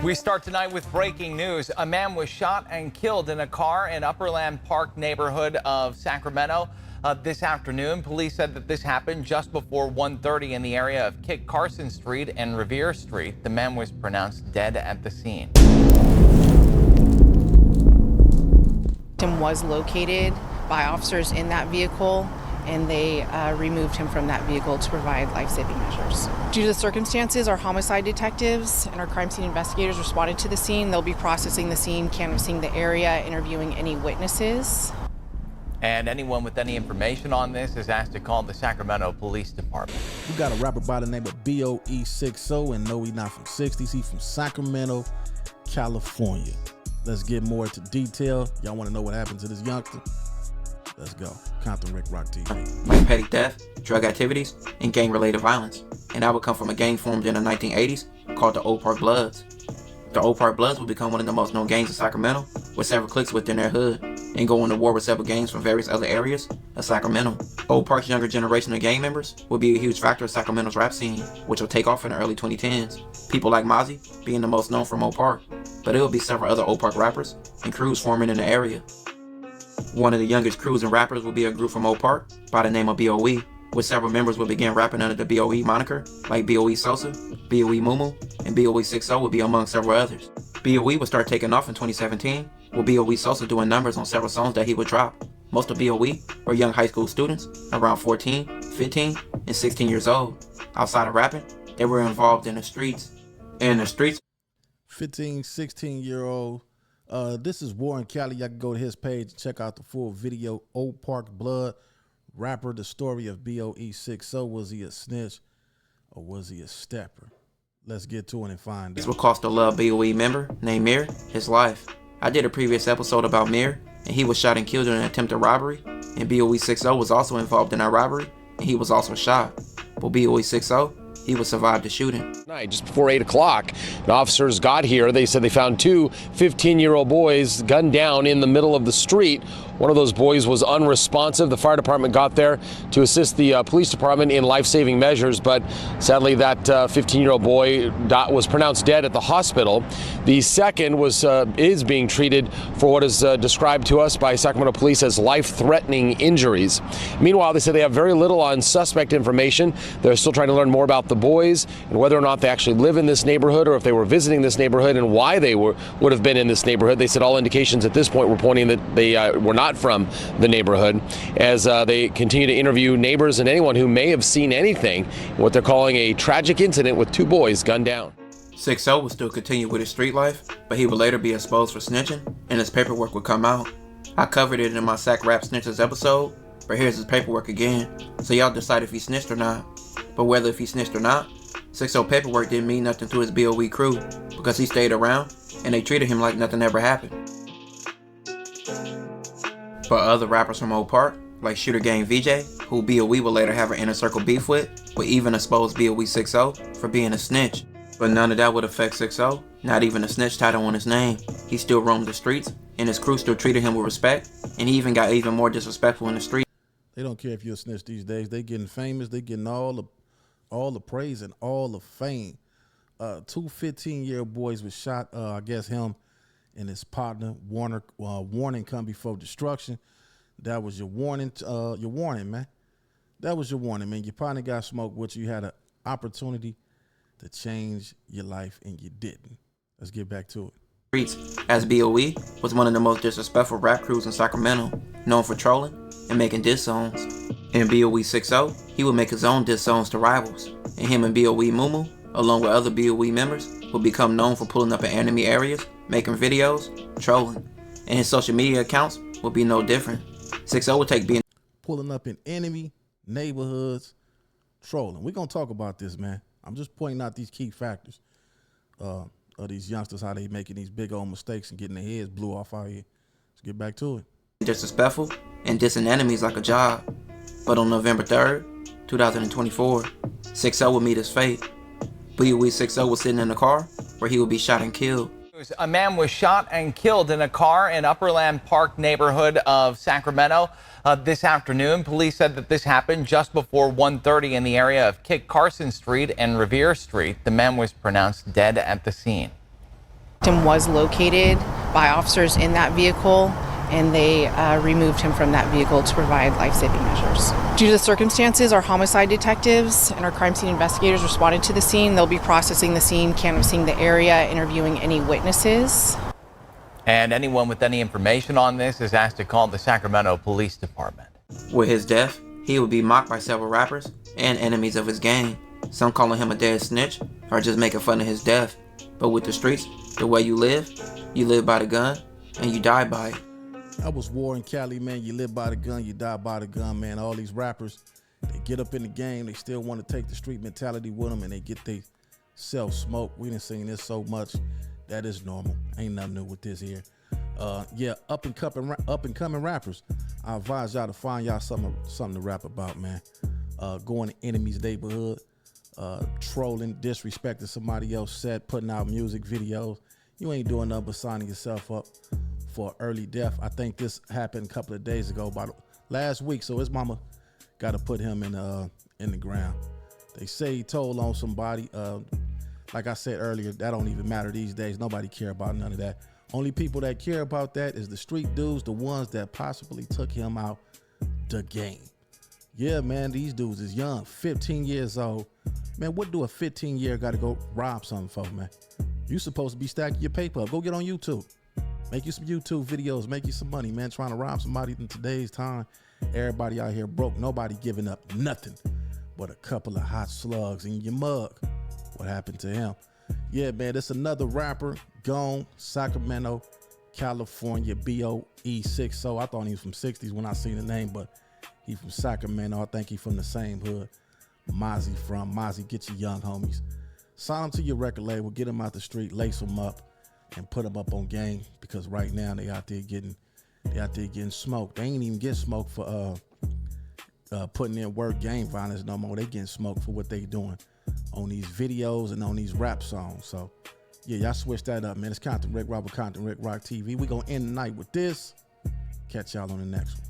We start tonight with breaking news. A man was shot and killed in a car in Upperland Park neighborhood of Sacramento this afternoon. Police said that this happened just before 1:30 in the area of Kit Carson Street and Revere Street. The man was pronounced dead at the scene. Him was located by officers in that vehicle, and they removed him from that vehicle to provide life-saving measures. Due to the circumstances, our homicide detectives and our crime scene investigators responded to the scene. They'll be processing the scene, canvassing the area, interviewing any witnesses. And anyone with any information on this is asked to call the Sacramento Police Department. We got a rapper by the name of Bo E60, and no, he's not from 60s. He's from Sacramento, California. Let's get more into detail. Y'all want to know what happened to this youngster? Let's go. Compton Rick Rock TV. Like petty theft, drug activities, and gang-related violence. And that would come from a gang formed in the 1980s called the Old Park Bloods. The Old Park Bloods would become one of the most known gangs in Sacramento, with several cliques within their hood, and go into war with several gangs from various other areas of Sacramento. Old Park's younger generation of gang members would be a huge factor of Sacramento's rap scene, which will take off in the early 2010s. People like Mozzie being the most known from Old Park, but it will be several other Old Park rappers and crews forming in the area. One of the youngest crews and rappers will be a group from Old Park by the name of Bo E, with several members will begin rapping under the Bo E moniker, like Bo E60, Bo E Mumu, and Bo E60 will be among several others. Bo E would start taking off in 2017, with Bo E60 doing numbers on several songs that he would drop. Most of Bo E were young high school students, around 14, 15, and 16 years old. Outside of rapping, they were involved in the streets. 15, 16-year-old. This is Warren Cali. Y'all can go to his page and check out the full video. Old Park Blood rapper, the story of Bo E60. Was he a snitch or was he a stepper? Let's get to it and find out. This will cost a Love Bo E member named Mir his life. I did a previous episode about Mir, and he was shot and killed in an attempted robbery, and Bo E60 was also involved in that robbery, and he was also shot. But Bo E60, he would survive the shooting. Just before 8 o'clock, the officers got here. They said they found two 15-year-old boys gunned down in the middle of the street. One of those boys was unresponsive. The fire department got there to assist the police department in life-saving measures, but sadly that 15-year-old boy was pronounced dead at the hospital. The second is being treated for what is described to us by Sacramento police as life-threatening injuries. Meanwhile, they said they have very little on suspect information. They're still trying to learn more about the boys and whether or not they actually live in this neighborhood or if they were visiting this neighborhood and why they would have been in this neighborhood. They said all indications at this point were pointing that they were not from the neighborhood, as they continue to interview neighbors and anyone who may have seen anything, what they're calling a tragic incident with two boys gunned down. 60 would still continue with his street life, but he would later be exposed for snitching, and his paperwork would come out. I covered it in my Sac Rap Snitches episode, but here's his paperwork again, so y'all decide if he snitched or not. But whether if he snitched or not, 60 paperwork didn't mean nothing to his Bo E crew, because he stayed around, and they treated him like nothing ever happened. But other rappers from Old Park, like Shooter Gang VJ, who Bo E would later have an inner circle beef with, would even expose Bo E60 for being a snitch. But none of that would affect 60, not even a snitch title on his name. He still roamed the streets, and his crew still treated him with respect, and he even got even more disrespectful in the street. They don't care if you're a snitch these days. They getting famous. They getting all the praise and all the fame. Two 15-year-old boys was shot. I guess him and his partner warning come before destruction. That was your warning. Man. That was your warning, man. Your partner got smoked with you. You had an opportunity to change your life and you didn't. Let's get back to it. As Bo E was one of the most disrespectful rap crews in Sacramento, known for trolling and making diss songs. And Bo E60, he would make his own diss songs to rivals. And him and Bo E Mumu, along with other Bo E members, would become known for pulling up in enemy areas, making videos, trolling. And his social media accounts would be no different. 60 would take being pulling up in enemy neighborhoods, trolling. We're gonna talk about this, man. I'm just pointing out these key factors of these youngsters, how they making these big old mistakes and getting their heads blew off out here. Let's get back to it. disrespectful and dissing enemies like a job. But on November 3rd, 2024, 60 would meet his fate. Bo E60 was sitting in a car where he would be shot and killed. A man was shot and killed in a car in Upperland Park neighborhood of Sacramento this afternoon. Police said that this happened just before 1:30 in the area of Kit Carson Street and Revere Street. The man was pronounced dead at the scene. Victim was located by officers in that vehicle, and they removed him from that vehicle to provide life-saving measures. Due to the circumstances, our homicide detectives and our crime scene investigators responded to the scene. They'll be processing the scene, canvassing the area, interviewing any witnesses. And anyone with any information on this is asked to call the Sacramento Police Department. With his death, he would be mocked by several rappers and enemies of his gang, some calling him a dead snitch or just making fun of his death. But with the streets, the way you live by the gun, and you die by it. I was war in Cali, man. You live by the gun, you die by the gun, man. All these rappers, they get up in the game, they still want to take the street mentality with them, and they get they self-smoke. We done seen this so much. That is normal. Ain't nothing new with this here. Yeah, up and coming rappers. I advise y'all to find y'all something to rap about, man. Going to enemies' neighborhood, trolling, disrespecting somebody else's set, putting out music videos. You ain't doing nothing but signing yourself up for early death. I think this happened a couple of days ago, about last week. So his mama got to put him in the ground. They say he told on somebody. Like I said earlier, that don't even matter these days. Nobody care about none of that. Only people that care about that is the street dudes, the ones that possibly took him out the game. Yeah, man, these dudes is young, 15 years old. Man, what do a 15-year got to go rob something for, man? You supposed to be stacking your paper up. Go get on YouTube. Make you some YouTube videos. Make you some money, man. Trying to rob somebody in today's time. Everybody out here broke. Nobody giving up nothing but a couple of hot slugs in your mug. What happened to him? Yeah, man, this another rapper gone. Sacramento, California, Bo E60. So I thought he was from 60s when I seen the name, but he from Sacramento. I think he from the same hood Mozzie from. Mozzie, get your young homies. Sign them to your record label. Get them out the street. Lace them up. And put them up on game, because right now they out there getting smoked. They ain't even get smoked for putting in work gang violence no more. They getting smoked for what they doing on these videos and on these rap songs. So yeah, y'all switch that up, man. It's Compton Rick Rock with Compton Rick Rock TV. We gonna end the night with this. Catch y'all on the next one.